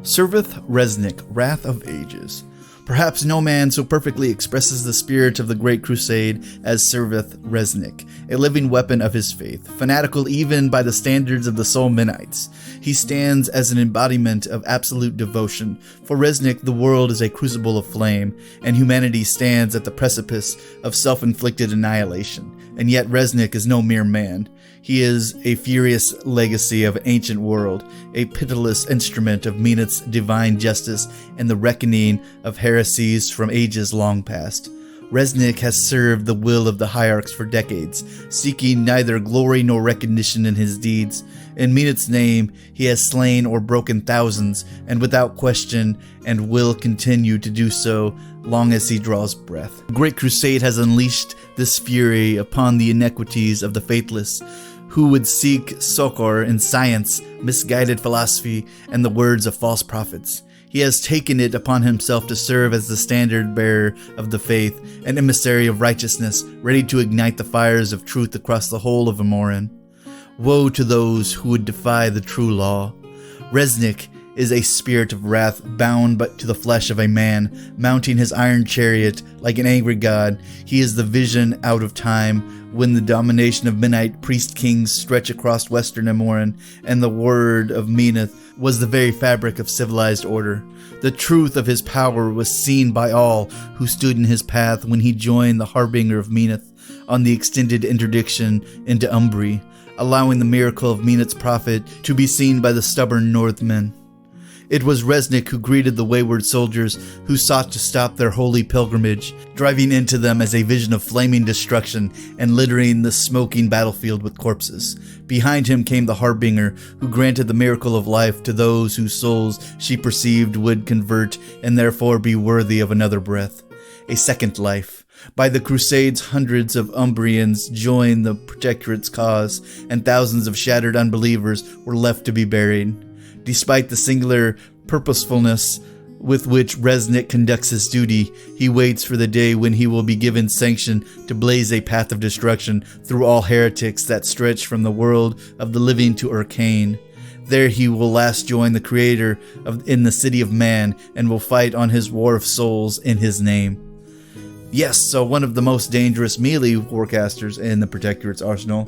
Serveth Reznik, Wrath of Ages. Perhaps no man so perfectly expresses the spirit of the Great Crusade as Serveth Reznik, a living weapon of his faith, fanatical even by the standards of the Solmenites. He stands as an embodiment of absolute devotion. For Reznik, the world is a crucible of flame, and humanity stands at the precipice of self-inflicted annihilation. And yet Reznik is no mere man. He is a furious legacy of an ancient world, a pitiless instrument of Menoth's divine justice and the reckoning of heresies from ages long past. Reznik has served the will of the hierarchs for decades, seeking neither glory nor recognition in his deeds. In Menoth's name, he has slain or broken thousands, and without question, and will continue to do so long as he draws breath. The Great Crusade has unleashed this fury upon the iniquities of the faithless, who would seek succor in science, misguided philosophy, and the words of false prophets. He has taken it upon himself to serve as the standard bearer of the faith, an emissary of righteousness, ready to ignite the fires of truth across the whole of Amorin. Woe to those who would defy the true law. Reznik is a spirit of wrath bound but to the flesh of a man, mounting his iron chariot like an angry god. He is the vision out of time, when the domination of Menite priest-kings stretch across western Amorin, and the word of Menoth was the very fabric of civilized order. The truth of his power was seen by all who stood in his path when he joined the harbinger of Menoth on the extended interdiction into Umbri, allowing the miracle of Menoth's prophet to be seen by the stubborn Northmen. It was Reznik who greeted the wayward soldiers who sought to stop their holy pilgrimage, driving into them as a vision of flaming destruction and littering the smoking battlefield with corpses. Behind him came the Harbinger, who granted the miracle of life to those whose souls she perceived would convert and therefore be worthy of another breath. A second life. By the Crusades, hundreds of Umbrians joined the Protectorate's cause, and thousands of shattered unbelievers were left to be buried. Despite the singular purposefulness with which Reznik conducts his duty, he waits for the day when he will be given sanction to blaze a path of destruction through all heretics that stretch from the world of the living to Arcane. There he will last join the Creator in the city of man, and will fight on his war of souls in his name. Yes, so one of the most dangerous melee warcasters in the Protectorate's arsenal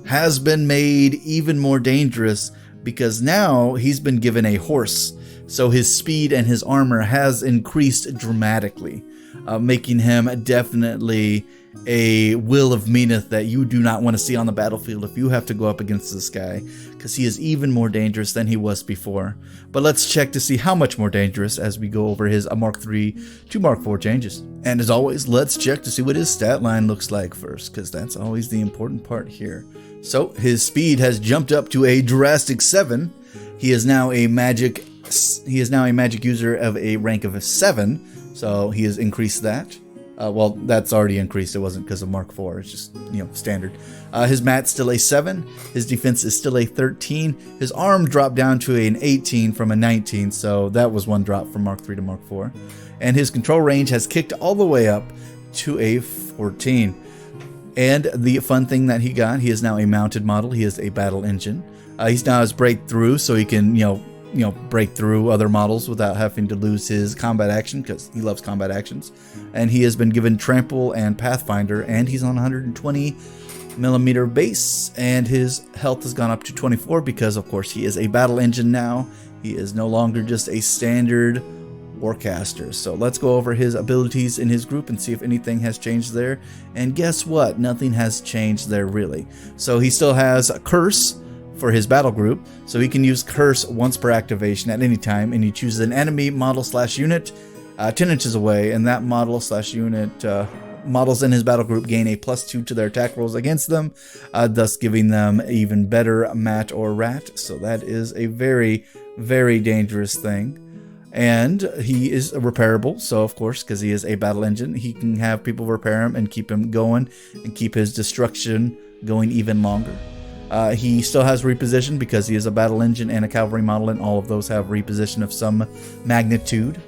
has been made even more dangerous, because now he's been given a horse, so his speed and his armor has increased dramatically, making him definitely a will of Menoth that you do not want to see on the battlefield if you have to go up against this guy, because he is even more dangerous than he was before. But let's check to see how much more dangerous as we go over his Mark III to Mark IV changes. And as always, let's check to see what his stat line looks like first, because that's always the important part here. So his speed has jumped up to a drastic 7. He is now a magic user of a rank of a 7, so he has increased that. Well, that's already increased. It wasn't because of Mark IV. It's just, standard. His mat's still a 7. His defense is still a 13. His arm dropped down to an 18 from a 19, so that was one drop from Mark III to Mark IV. And his control range has kicked all the way up to a 14. And the fun thing that he got, he is now a mounted model. He is a battle engine. He's now has breakthrough, so he can, break through other models without having to lose his combat action, because he loves combat actions. And he has been given Trample and Pathfinder, and he's on 120mm base, and his health has gone up to 24 because, of course, he is a battle engine now. He is no longer just a standard warcaster. So let's go over his abilities in his group and see if anything has changed there. And guess what? Nothing has changed there really. So he still has a Curse for his battle group, so he can use Curse once per activation at any time, and he chooses an enemy model/unit 10 inches away, and that model/unit models in his battle group gain a +2 to their attack rolls against them, thus giving them even better mat or rat. So that is a very, very dangerous thing. And he is repairable, so of course, because he is a battle engine, he can have people repair him and keep him going and keep his destruction going even longer. He still has reposition because he is a battle engine and a cavalry model, and all of those have reposition of some magnitude.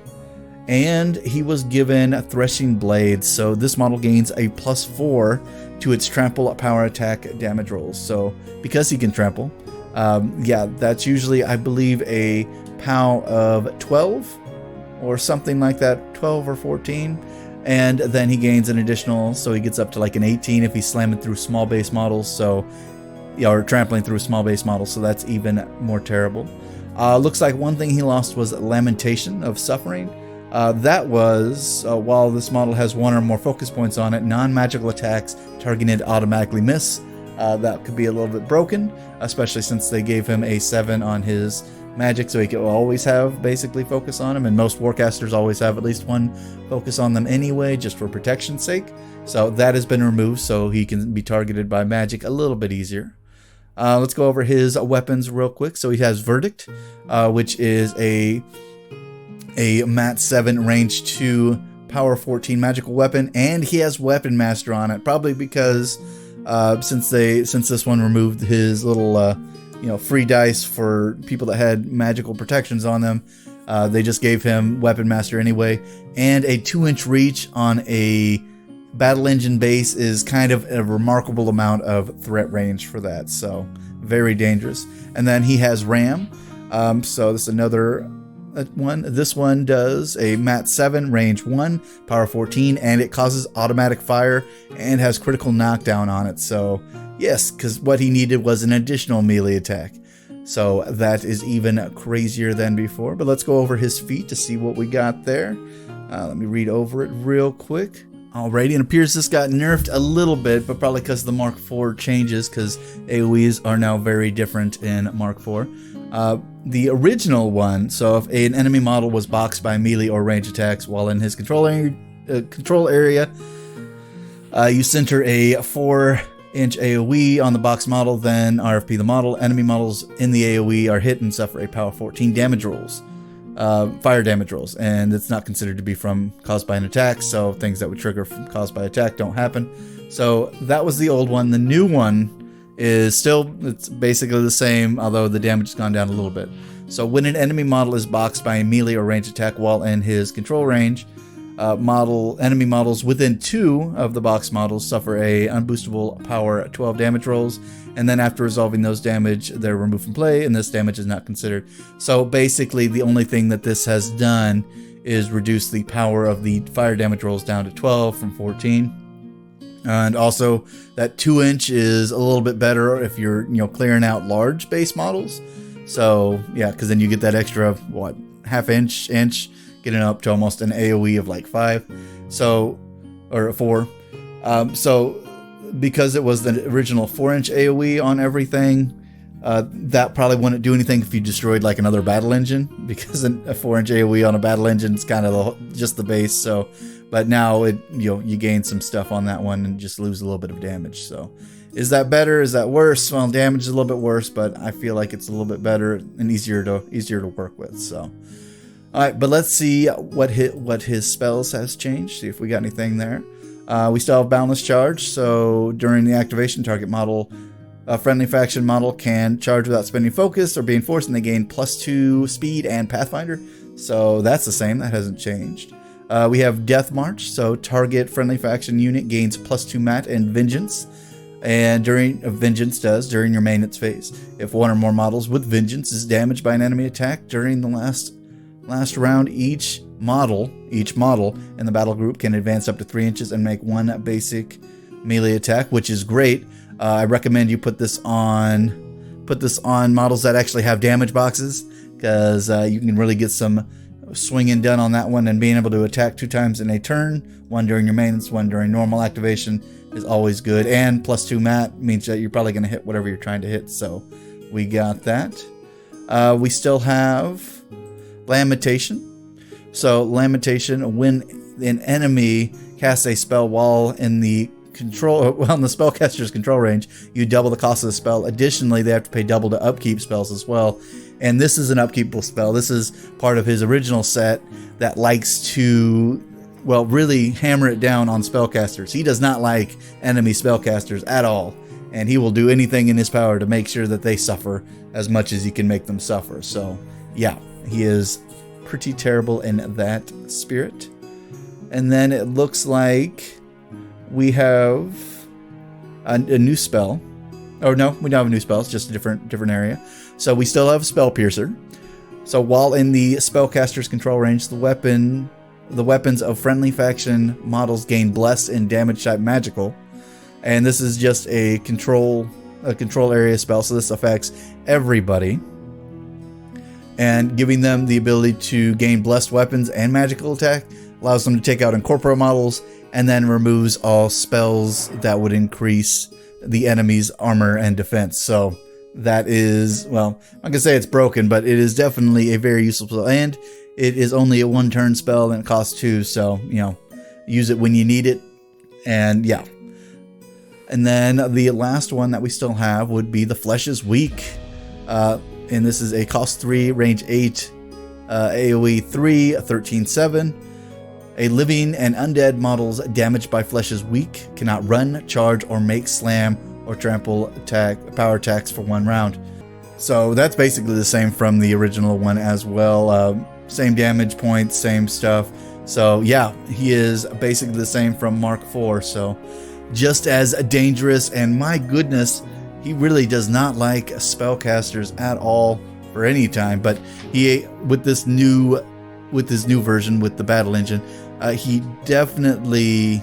And he was given Threshing Blades, so this model gains a +4 to its trample power attack damage rolls. So because he can trample, yeah, that's usually, I believe, a POW of 12 or something like that, 12 or 14. And then he gains an additional, so he gets up to like an 18 if he's slamming through small base models, so, yeah, or trampling through small base models, so that's even more terrible. Looks like one thing he lost was Lamentation of Suffering. That was, while this model has one or more focus points on it, non-magical attacks targeted automatically miss. That could be a little bit broken, especially since they gave him a 7 on his magic, so he could always have basically focus on him, and most warcasters always have at least one focus on them anyway, just for protection's sake. So that has been removed, so he can be targeted by magic a little bit easier. Let's go over his weapons real quick. So he has Verdict, which is a Mat 7 range 2 power 14 magical weapon, and he has Weapon Master on it, probably because since this one removed his little free dice for people that had magical protections on them, they just gave him Weapon Master anyway. And a 2-inch reach on a battle engine base is kind of a remarkable amount of threat range for that, so very dangerous. And then he has Ram, so this is another one. This one does a Mat 7 range 1 power 14, and it causes automatic fire and has critical knockdown on it. So yes, because what he needed was an additional melee attack, so that is even crazier than before. But let's go over his feat to see what we got there. Let me read over it real quick. Alrighty, and it appears this got nerfed a little bit, but probably because the Mark IV changes, because AoEs are now very different in Mark IV. The original one, so if an enemy model was boxed by melee or range attacks while in his control area, you center a 4-inch AoE on the box model, then RFP the model. Enemy models in the AoE are hit and suffer a power 14 damage rolls. Fire damage rolls, and it's not considered to be caused by an attack, so things that would trigger caused by attack don't happen. So that was the old one. The new one is it's basically the same, although the damage has gone down a little bit. So when an enemy model is boxed by a melee or range attack while in his control range, enemy models within 2 of the box models suffer a unboostable power 12 damage rolls, and then after resolving those damage, they're removed from play, and this damage is not considered. So basically, the only thing that this has done is reduce the power of the fire damage rolls down to 12 from 14. And also, that 2-inch is a little bit better if you're clearing out large base models. So yeah, because then you get that extra half-inch, getting up to almost an AoE of like 5, or 4. So because it was the original 4-inch AoE on everything, that probably wouldn't do anything if you destroyed like another battle engine, because a 4-inch AoE on a battle engine is kind of just the base. So, but now you gain some stuff on that one and just lose a little bit of damage. So, is that better? Is that worse? Well, damage is a little bit worse, but I feel like it's a little bit better and easier to work with. So, all right, but let's see what his spells has changed. See if we got anything there. We still have Boundless Charge, so during the activation, target model, a friendly faction model can charge without spending focus or being forced, and they gain +2 speed and Pathfinder. So that's the same, that hasn't changed. We have Death March, so target friendly faction unit gains +2 Mat and Vengeance. And during your maintenance phase, if one or more models with Vengeance is damaged by an enemy attack during the last round, each model in the battle group can advance up to 3 inches and make 1 basic melee attack, which is great. I recommend you put this on models that actually have damage boxes, because you can really get some swinging done on that one, and being able to attack 2 times in a turn, 1 during your maintenance, 1 during normal activation, is always good. And +2 Mat means that you're probably going to hit whatever you're trying to hit, so we got that. We still have Lamentation. So Lamentation, when an enemy casts a spell while in the spellcaster's control range, you double the cost of the spell. Additionally, they have to pay double to upkeep spells as well. And this is an upkeepable spell. This is part of his original set that likes to, really hammer it down on spellcasters. He does not like enemy spellcasters at all, and he will do anything in his power to make sure that they suffer as much as he can make them suffer. So yeah, he is pretty terrible in that spirit. And then it looks like we have a new spell. Oh no, we don't have a new spell. It's just a different area. So we still have Spell Piercer. So while in the spellcaster's control range, the weapons of friendly faction models gain blessed and damage type magical. And this is just a control area spell, so this affects everybody. And giving them the ability to gain blessed weapons and magical attack allows them to take out incorporeal models, and then removes all spells that would increase the enemy's armor and defense. So that is, well, I'm not gonna say it's broken, but it is definitely a very useful spell, and it is only a 1-turn spell and it costs 2, so, you know, use it when you need it. And yeah. And then the last one that we still have would be the Flesh is Weak. And this is a cost 3, range 8, AoE 3, 13/7. A living and undead models damaged by Flesh is Weak cannot run, charge, or make slam or trample power attacks for 1 round. So that's basically the same from the original one as well. Same damage points, same stuff. So yeah, he is basically the same from Mark IV. So just as dangerous, and my goodness, he really does not like spellcasters at all for any time. But he, with this new version with the battle engine, he definitely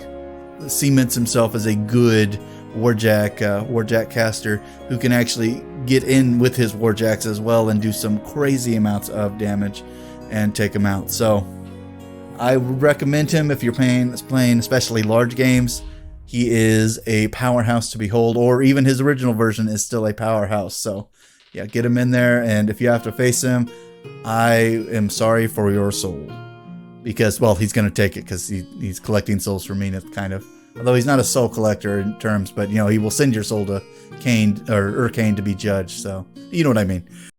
cements himself as a good warjack caster who can actually get in with his warjacks as well and do some crazy amounts of damage and take him out. So I would recommend him if you're playing especially large games. He is a powerhouse to behold, or even his original version is still a powerhouse. So yeah, get him in there, and if you have to face him, I am sorry for your soul. Because, well, he's going to take it because he's collecting souls for menoth, kind of. Although he's not a soul collector in terms, but, you know, he will send your soul to Cain or Urkane to be judged. So, you know what I mean.